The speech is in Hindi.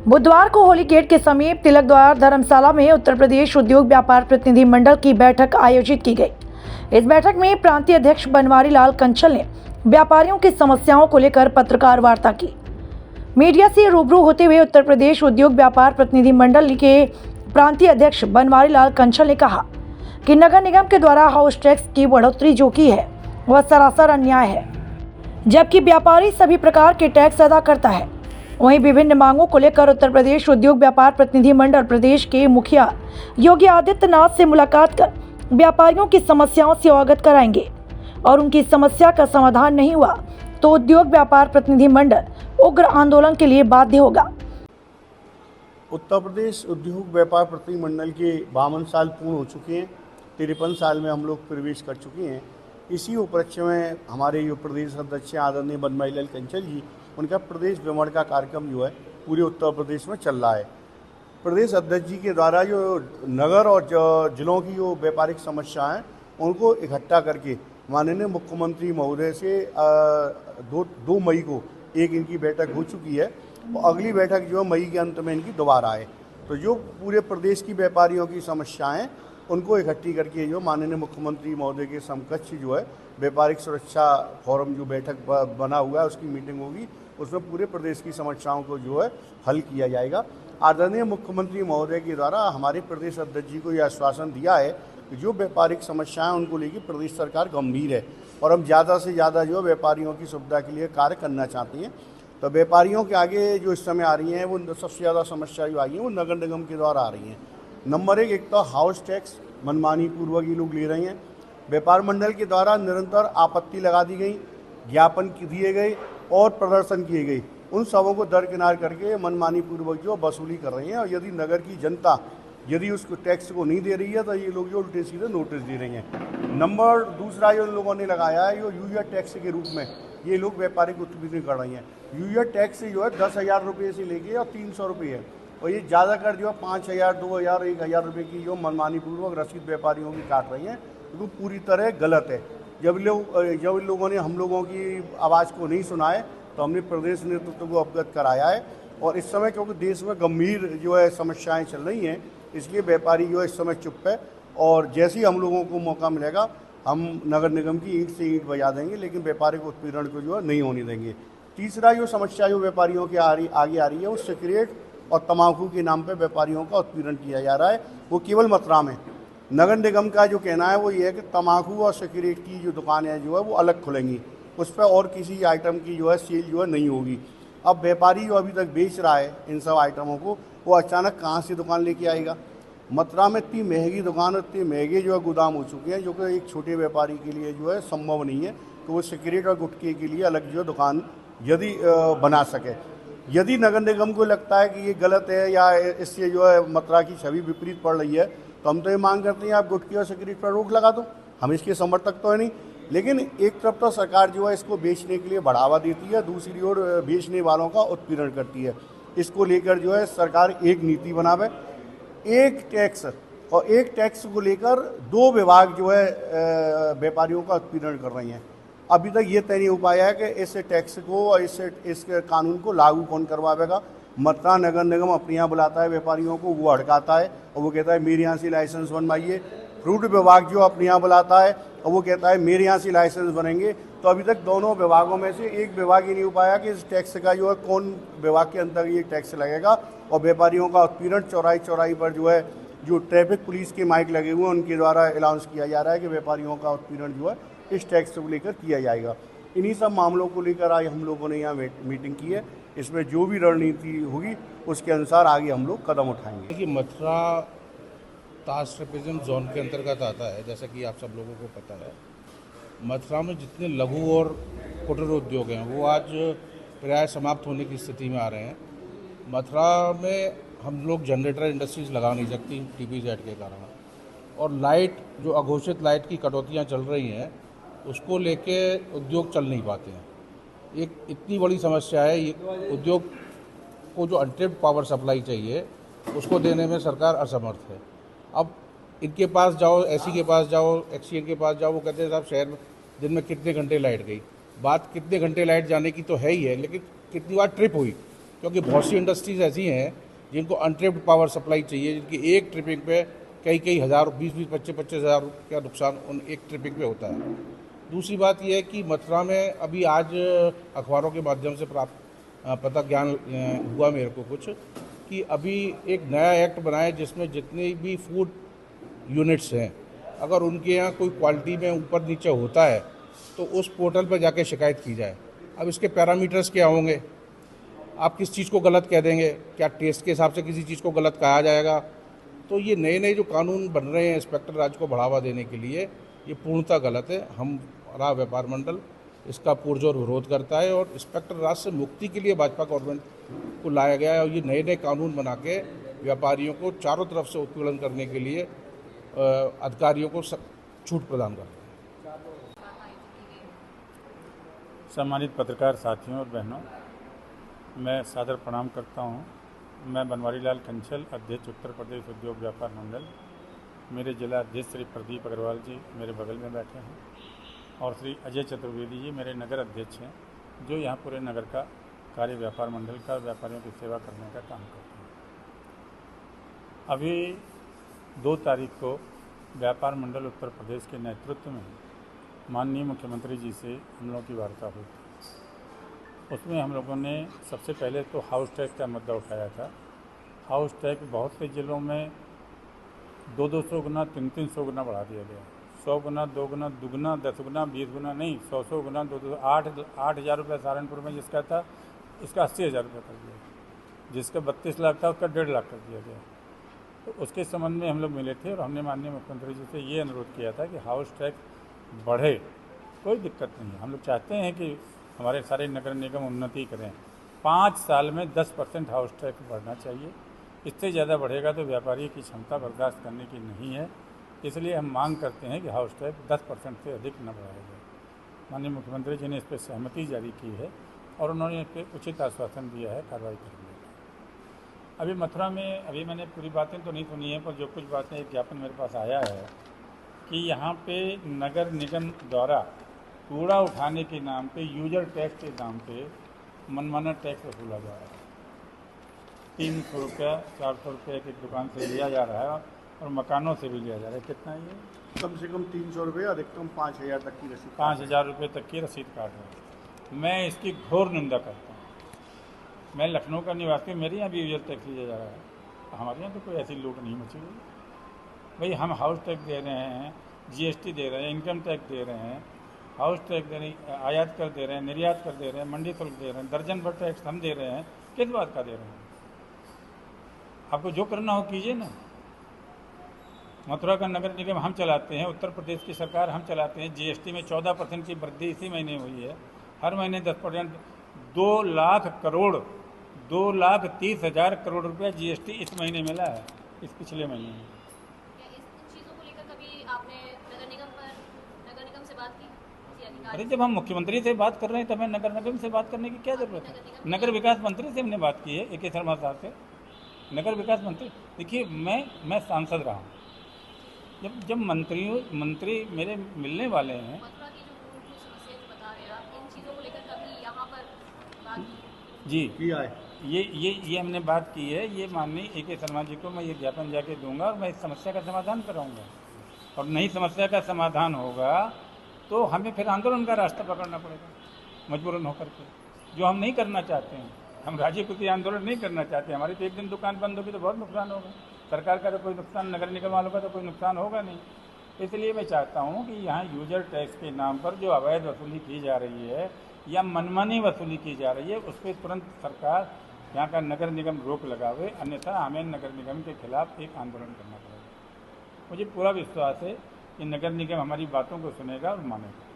बुधवार को होली गेट के समीप तिलक द्वार धर्मशाला में उत्तर प्रदेश उद्योग व्यापार प्रतिनिधि मंडल की बैठक आयोजित की गई। इस बैठक में प्रांतीय अध्यक्ष बनवारी लाल कंचल ने व्यापारियों की समस्याओं को लेकर पत्रकार वार्ता की। मीडिया से रूबरू होते हुए उत्तर प्रदेश उद्योग व्यापार प्रतिनिधि मंडल के प्रांतीय अध्यक्ष बनवारी लाल कंचल ने कहा कि नगर निगम के द्वारा हाउस टैक्स की बढ़ोतरी जो की है वह सरासर अन्याय है, जबकि व्यापारी सभी प्रकार के टैक्स अदा करता है। वहीं विभिन्न मांगों को लेकर उत्तर प्रदेश उद्योग व्यापार प्रतिनिधि मंडल प्रदेश के मुखिया योगी आदित्यनाथ से मुलाकात कर व्यापारियों की समस्याओं से अवगत कराएंगे और उनकी समस्या का समाधान नहीं हुआ तो उद्योग व्यापार प्रतिनिधि मंडल उग्र आंदोलन के लिए बाध्य होगा। उत्तर प्रदेश उद्योग व्यापार प्रतिनिधि मंडल के 52 साल पूर्ण हो चुके हैं। 53 साल में हम लोग प्रवेश कर चुके हैं। इसी उपलक्ष्य में हमारे जो प्रदेश अध्यक्ष आदरणीय बनवारी लाल कंचल जी, उनका प्रदेश भ्रमण का कार्यक्रम जो है पूरे उत्तर प्रदेश में चल रहा है। प्रदेश अध्यक्ष जी के द्वारा जो नगर और जिलों की जो व्यापारिक समस्याएं हैं उनको इकट्ठा करके माननीय मुख्यमंत्री महोदय से 2 मई को एक इनकी बैठक हो चुकी है और अगली बैठक जो है मई के अंत में इनकी दोबारा है। तो जो पूरे प्रदेश की व्यापारियों की समस्याएं उनको इकट्ठी करके जो माननीय मुख्यमंत्री महोदय के समकक्ष जो है व्यापारिक सुरक्षा फोरम जो बैठक बना हुआ है उसकी मीटिंग होगी। उसमें पूरे प्रदेश की समस्याओं को जो है हल किया जाएगा। आदरणीय मुख्यमंत्री महोदय के द्वारा हमारे प्रदेश अध्यक्ष जी को यह आश्वासन दिया है कि जो व्यापारिक समस्याएं उनको लेकर प्रदेश सरकार गंभीर है और हम ज़्यादा से ज़्यादा जो व्यापारियों की सुविधा के लिए कार्य करना चाहते हैं। तो व्यापारियों के आगे जो इस समय आ रही हैं वो सबसे ज़्यादा समस्या जो आई है वो नगर निगम के द्वारा आ रही हैं। नंबर एक तो हाउस टैक्स मनमानी पूर्वक ये लोग ले रहे हैं। व्यापार मंडल के द्वारा निरंतर आपत्ति लगा दी गई, ज्ञापन दिए गए और प्रदर्शन किए गए। उन सबों को दरकिनार करके मनमानी पूर्वक जो वसूली कर रहे हैं और यदि नगर की जनता यदि उसको टैक्स को नहीं दे रही है तो ये लोग जो उल्टे सीधे नोटिस दे रही हैं। नंबर दूसरा जो लोगों ने लगाया है जो यूरिया टैक्स के रूप में ये लोग व्यापारिक उत्पीड़न कर रही हैं। यूरिया टैक्स जो है 10,000 रुपये से लेके और 300 रुपये है और ये ज़्यादातर जो है 5,000, 2,000, 1,000 रुपये की जो मनमानी पूर्वक रसीद व्यापारियों की काट रही हैं, वो पूरी तरह गलत है। जब इन लोगों ने हम लोगों की आवाज़ को नहीं सुना है तो हमने प्रदेश नेतृत्व को अवगत कराया है और इस समय क्योंकि देश में गंभीर जो है समस्याएं चल रही हैं इसलिए व्यापारी जो है इस समय चुप है और जैसे ही हम लोगों को मौका मिलेगा हम नगर निगम की ईंट से ईंट बजा देंगे, लेकिन व्यापारिक उत्पीड़न को जो है नहीं होने देंगे। तीसरा जो समस्या जो व्यापारियों के आगे आ रही है वो सिगरेट और तम्बाकू के नाम पर व्यापारियों का उत्पीड़न किया जा रहा है, वो केवल मथुरा में। नगर निगम का जो कहना है वो ये है कि तम्बाकू और सिगरेट की जो दुकानें जो है वो अलग खुलेंगी, उस पर और किसी आइटम की जो है सेल जो है नहीं होगी। अब व्यापारी जो अभी तक बेच रहा है इन सब आइटमों को वो अचानक कहाँ से दुकान लेके आएगा। मथुरा में इतनी महंगी दुकान, इतने महंगे जो है गोदाम हो चुके हैं जो कि एक छोटे व्यापारी के लिए जो है संभव नहीं है कि वो सिगरेट और गुटखे के लिए अलग जो है दुकान यदि बना सके। यदि नगर निगम को लगता है कि ये गलत है या इससे जो है मथुरा की छवि विपरीत पड़ रही है तो हम तो ये मांग करते हैं आप गुटखे और सिगरेट पर रोक लगा दो। हम इसके समर्थक तो है नहीं, लेकिन एक तरफ तो सरकार जो है इसको बेचने के लिए बढ़ावा देती है, दूसरी ओर बेचने वालों का उत्पीड़न करती है। इसको लेकर जो है सरकार एक नीति बनावे, एक टैक्स और एक टैक्स को लेकर 2 विभाग जो है व्यापारियों का उत्पीड़न कर रही हैं। अभी तक ये तय नहीं हो पाया है कि इस टैक्स को और इस कानून को लागू कौन करवाएगा। मथुरा नगर निगम अपने यहाँ बुलाता है व्यापारियों को, वो हड़काता है और वो कहता है मेरे यहाँ से लाइसेंस बनवाइए। फ्रूट विभाग जो अपने यहाँ बुलाता है और वो कहता है मेरे यहाँ से लाइसेंस बनेंगे। तो अभी तक दोनों विभागों में से एक विभाग ही नहीं हो पाया कि इस टैक्स का जो है कौन विभाग के अंदर ये टैक्स लगेगा। और व्यापारियों का उत्पीड़न चौराही पर जो है जो ट्रैफिक पुलिस के माइक लगे हुए हैं उनके द्वारा अनाउंस किया जा रहा है कि व्यापारियों का उत्पीड़न जो है इस टैक्स को लेकर किया जाएगा। इन्हीं सब मामलों को लेकर आज हम लोगों ने यहाँ मीटिंग की है। इसमें जो भी रणनीति होगी उसके अनुसार आगे हम लोग कदम उठाएंगे। कि मथुरा टास्क रिप्रेजेंट जोन के अंतर्गत आता है, जैसा कि आप सब लोगों को पता है। मथुरा में जितने लघु और कुटीर उद्योग हैं वो आज प्राय समाप्त होने की स्थिति में आ रहे हैं। मथुरा में हम लोग जनरेटर इंडस्ट्रीज लगा नहीं सकती TPZ के कारण, और लाइट जो अघोषित लाइट की कटौतियाँ चल रही हैं उसको लेके उद्योग चल नहीं पाते हैं। एक इतनी बड़ी समस्या है, ये उद्योग को जो अनटेप्ड पावर सप्लाई चाहिए उसको देने में सरकार असमर्थ है। अब इनके पास जाओ, एसी के पास जाओ, एक्सीएन के पास जाओ, वो कहते हैं साहब शहर में दिन में कितने घंटे लाइट गई। बात कितने घंटे लाइट जाने की तो है ही है, लेकिन कितनी बार ट्रिप हुई, क्योंकि बहुत सी इंडस्ट्रीज ऐसी हैं जिनको अनट्रिप्ड पावर सप्लाई चाहिए, जिनकी एक ट्रिपिंग पे कई हज़ार, 20-20, 25-25 हज़ार का नुकसान उन एक ट्रिपिंग पे होता है। दूसरी बात यह है कि मथुरा में अभी आज अखबारों के माध्यम से पता ज्ञान हुआ मेरे को कुछ, कि अभी एक नया एक्ट बना है जिसमें जितने भी फूड यूनिट्स हैं, अगर उनके यहाँ कोई क्वालिटी में ऊपर नीचे होता है तो उस पोर्टल पर जाके शिकायत की जाए। अब इसके पैरामीटर्स क्या होंगे, आप किस चीज़ को गलत कह देंगे, क्या टेस्ट के हिसाब से किसी चीज़ को गलत कहा जाएगा? तो ये नए नए जो कानून बन रहे हैं इंस्पेक्टर राज को बढ़ावा देने के लिए, ये पूर्णतः गलत है। हमारा व्यापार मंडल इसका पुरजोर विरोध करता है और इंस्पेक्टर राज से मुक्ति के लिए भाजपा गवर्नमेंट को लाया गया है और ये नए नए कानून बना के व्यापारियों को चारों तरफ से उत्पीड़न करने के लिए अधिकारियों को छूट प्रदान करते हैं। सम्मानित पत्रकार साथियों और बहनों, मैं सादर प्रणाम करता हूं। मैं बनवारी लाल कंचल, अध्यक्ष उत्तर प्रदेश उद्योग व्यापार मंडल। मेरे जिला अध्यक्ष श्री प्रदीप अग्रवाल जी मेरे बगल में बैठे हैं और श्री अजय चतुर्वेदी जी मेरे नगर अध्यक्ष हैं, जो यहाँ पूरे नगर का कार्य व्यापार मंडल का व्यापारियों की सेवा करने का काम करते हैं। अभी 2 तारीख को व्यापार मंडल उत्तर प्रदेश के नेतृत्व में माननीय मुख्यमंत्री जी से हम लोगों की वार्ता हुई थी। उसमें हम लोगों ने सबसे पहले तो हाउस टैक्स का मुद्दा उठाया था। हाउस टैक्स बहुत से ज़िलों में 200 गुना 300 गुना बढ़ा दिया गया। 100 गुना, 2 गुना, दुगुना, 10 गुना, 20 गुना नहीं, 100 गुना, 8,000 रुपये सहारनपुर में जिसका था, इसका 80,000 रुपये कर दिया। जिसका 32 लाख था उसका 1.5 लाख कर दिया गया। तो उसके संबंध में हम लोग मिले थे और हमने माननीय मुख्यमंत्री जी से ये अनुरोध किया था कि हाउस टैक्स बढ़े, कोई दिक्कत नहीं है। हम लोग चाहते हैं कि हमारे सारे नगर निगम उन्नति करें। 5 साल में 10% हाउस टैक्स बढ़ना चाहिए। इससे ज़्यादा बढ़ेगा तो व्यापारी की क्षमता बर्दाश्त करने की नहीं है। इसलिए हम मांग करते हैं कि हाउस टैक्स 10% से अधिक न बढ़ाया जाए। माननीय मुख्यमंत्री जी ने इस पर सहमति जारी की है और उन्होंने इस पर उचित आश्वासन दिया है कार्रवाई करने का। अभी मथुरा में, अभी मैंने पूरी बातें तो नहीं सुनी है, पर जो कुछ बातें, एक ज्ञापन मेरे पास आया है कि यहाँ पे नगर निगम द्वारा कूड़ा उठाने के नाम पे, यूजर टैक्स के नाम पे मनमाना टैक्स वसूला जा रहा है। 300 रुपया, 400 रुपये की दुकान से लिया जा रहा है और मकानों से भी लिया जा रहा है। कितना ये? कम से कम 300 रुपये, अधिकतम 5,000 तक की रसीद, 5,000 रुपये तक की रसीद काट रहे हैं। मैं इसकी घोर निंदा करता हूँ। मैं लखनऊ का निवासी, मेरे यहाँ भी यूजर टैक्स लिया जा रहा है। हमारे यहाँ तो कोई ऐसी लूट नहीं मची हुई। भाई हम हाउस टैक्स दे रहे हैं, GST दे रहे हैं, इनकम टैक्स दे रहे हैं, हाउस टैक्स दे रहे हैं, आयात कर दे रहे हैं, निर्यात कर दे रहे हैं, मंडी शुल्क दे रहे हैं, दर्जन भर टैक्स हम दे रहे हैं। किस बात का दे रहे हैं? आपको जो करना हो कीजिए ना। मथुरा का नगर निगम हम चलाते हैं, उत्तर प्रदेश की सरकार हम चलाते हैं। GST में 14% की वृद्धि इसी महीने हुई है। हर महीने 10%, 2 लाख करोड़, 2,30,000 करोड़ रुपया GST इस महीने मिला है, इस पिछले महीने में। अरे जब हम मुख्यमंत्री से बात कर रहे हैं तो हमें नगर निगम से बात करने की क्या जरूरत है? नगर विकास मंत्री से हमने बात की है, AK शर्मा साहब से। नगर विकास मंत्री, देखिए मैं सांसद रहा हूँ। जब मंत्री मेरे मिलने वाले हैं, जी ये हमने बात की है। ये माननीय AK शर्मा जी को मैं ये ज्ञापन जाके दूंगा और मैं इस समस्या का समाधान कराऊंगा। और नहीं समस्या का समाधान होगा तो हमें फिर आंदोलन का रास्ता पकड़ना पड़ेगा मजबूरन होकर के, जो हम नहीं करना चाहते हैं। हम राज्य को आंदोलन नहीं करना चाहते। हमारी तो एक दिन दुकान बंद होगी तो बहुत नुकसान होगा। सरकार का तो कोई नुकसान, नगर निगम वालों का तो कोई नुकसान होगा नहीं। इसलिए मैं चाहता हूँ कि यहाँ यूजर टैक्स के नाम पर जो अवैध वसूली की जा रही है या मनमानी वसूली की जा रही है, उस पर तुरंत सरकार, यहाँ का नगर निगम रोक लगावे, अन्यथा हमें नगर निगम के खिलाफ एक आंदोलन करना पड़ेगा। मुझे पूरा विश्वास है कि नगर निगम हमारी बातों को सुनेगा और मानेगा।